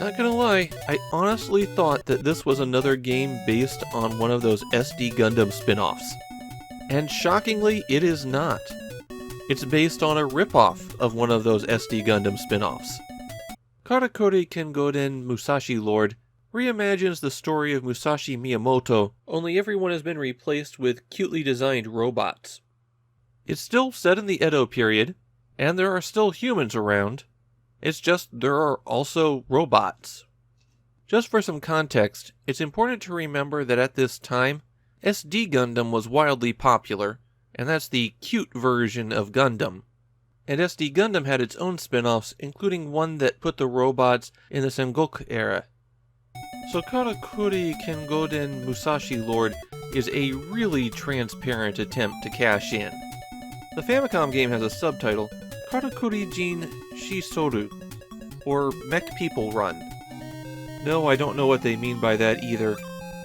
Not gonna lie, I honestly thought that this was another game based on one of those SD Gundam spin-offs. And shockingly, it is not. It's based on a ripoff of one of those SD Gundam spin-offs. Karakuri Kengoden Musashi Lord reimagines the story of Musashi Miyamoto, only everyone has been replaced with cutely designed robots. It's still set in the Edo period, and there are still humans around. It's just there are also robots. Just for some context, it's important to remember that at this time, SD Gundam was wildly popular, and that's the cute version of Gundam. And SD Gundam had its own spin-offs, including one that put the robots in the Sengoku era. So Karakuri Kengoden Musashi Lord is a really transparent attempt to cash in. The Famicom game has a subtitle, Karakuri Jin Shisoru, or Mech People Run. No, I don't know what they mean by that either,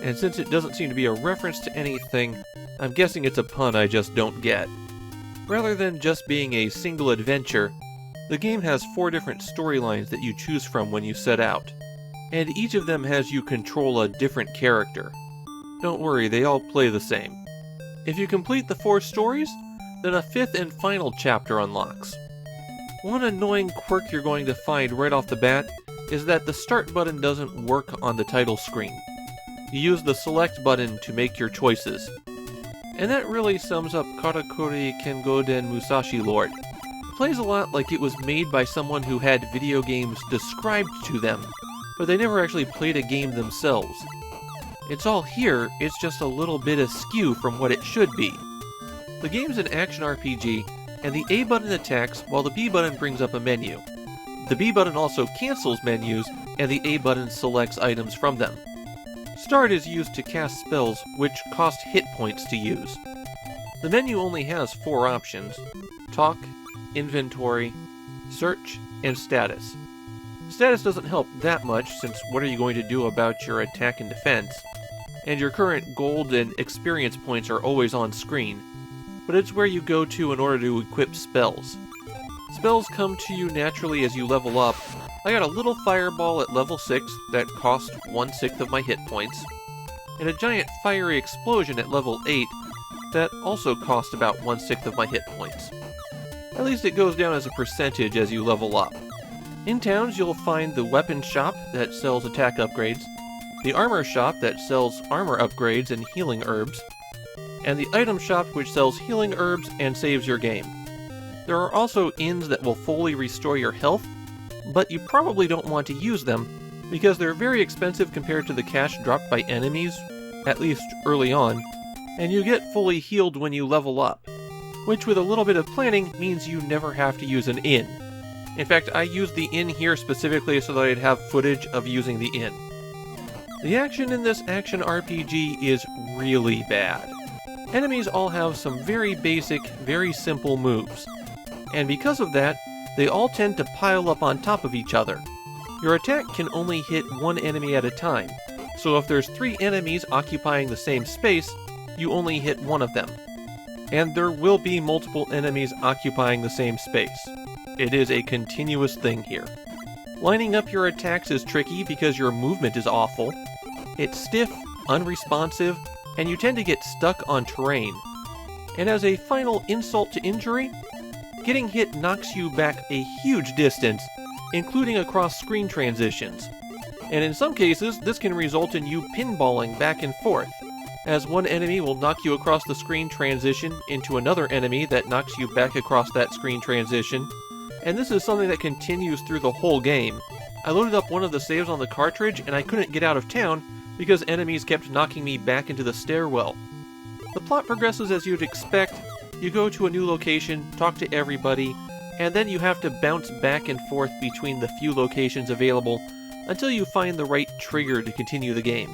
and since it doesn't seem to be a reference to anything, I'm guessing it's a pun I just don't get. Rather than just being a single adventure, the game has 4 different storylines that you choose from when you set out, and each of them has you control a different character. Don't worry, they all play the same. If you complete the 4 stories, then a 5th and final chapter unlocks. One annoying quirk you're going to find right off the bat is that the start button doesn't work on the title screen. You use the select button to make your choices. And that really sums up Karakuri Kengoden Musashi Lord. It plays a lot like it was made by someone who had video games described to them, but they never actually played a game themselves. It's all here, it's just a little bit askew from what it should be. The game's an action RPG, and the A button attacks while the B button brings up a menu. The B button also cancels menus, and the A button selects items from them. Start is used to cast spells, which cost hit points to use. The menu only has 4 options: talk, inventory, search, and status. Status doesn't help that much, since what are you going to do about your attack and defense? And your current gold and experience points are always on screen, but it's where you go to in order to equip spells. Spells come to you naturally as you level up. I got a little fireball at level 6 that cost 1/6 of my hit points, and a giant fiery explosion at level 8 that also cost about 1/6 of my hit points. At least it goes down as a percentage as you level up. In towns you'll find the weapon shop that sells attack upgrades, the armor shop that sells armor upgrades and healing herbs, and the item shop which sells healing herbs and saves your game. There are also inns that will fully restore your health, but you probably don't want to use them because they're very expensive compared to the cash dropped by enemies, at least early on, and you get fully healed when you level up, which with a little bit of planning means you never have to use an inn. In fact, I used the inn here specifically so that I'd have footage of using the inn. The action in this action RPG is really bad. Enemies all have some very basic, very simple moves, and because of that, they all tend to pile up on top of each other. Your attack can only hit one enemy at a time, so if there's 3 enemies occupying the same space, you only hit one of them. And there will be multiple enemies occupying the same space. It is a continuous thing here. Lining up your attacks is tricky because your movement is awful. It's stiff, unresponsive, and you tend to get stuck on terrain. And as a final insult to injury, getting hit knocks you back a huge distance, including across screen transitions. And in some cases, this can result in you pinballing back and forth, as one enemy will knock you across the screen transition into another enemy that knocks you back across that screen transition, and this is something that continues through the whole game. I loaded up one of the saves on the cartridge and I couldn't get out of town because enemies kept knocking me back into the stairwell. The plot progresses as you'd expect. You go to a new location, talk to everybody, and then you have to bounce back and forth between the few locations available until you find the right trigger to continue the game.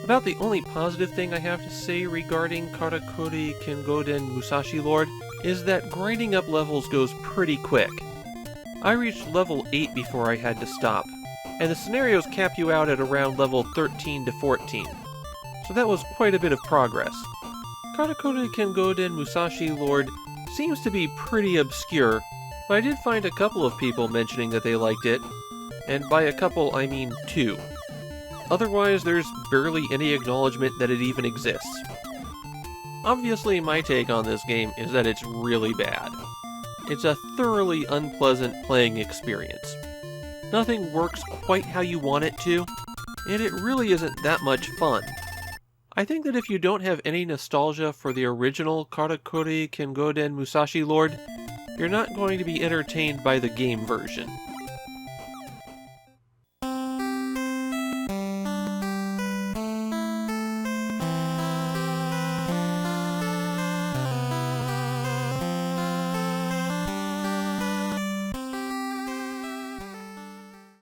About the only positive thing I have to say regarding Karakuri Kengoden Musashi Lord is that grinding up levels goes pretty quick. I reached level 8 before I had to stop, and the scenarios cap you out at around level 13 to 14, so that was quite a bit of progress. Karakuri Kengoden Musashi Lord seems to be pretty obscure, but I did find a couple of people mentioning that they liked it. and by a couple I mean 2. Otherwise, there's barely any acknowledgement that it even exists. Obviously, my take on this game is that it's really bad. It's a thoroughly unpleasant playing experience. Nothing works quite how you want it to, and it really isn't that much fun. I think that if you don't have any nostalgia for the original Karakuri Kengoden Musashi Lord, you're not going to be entertained by the game version.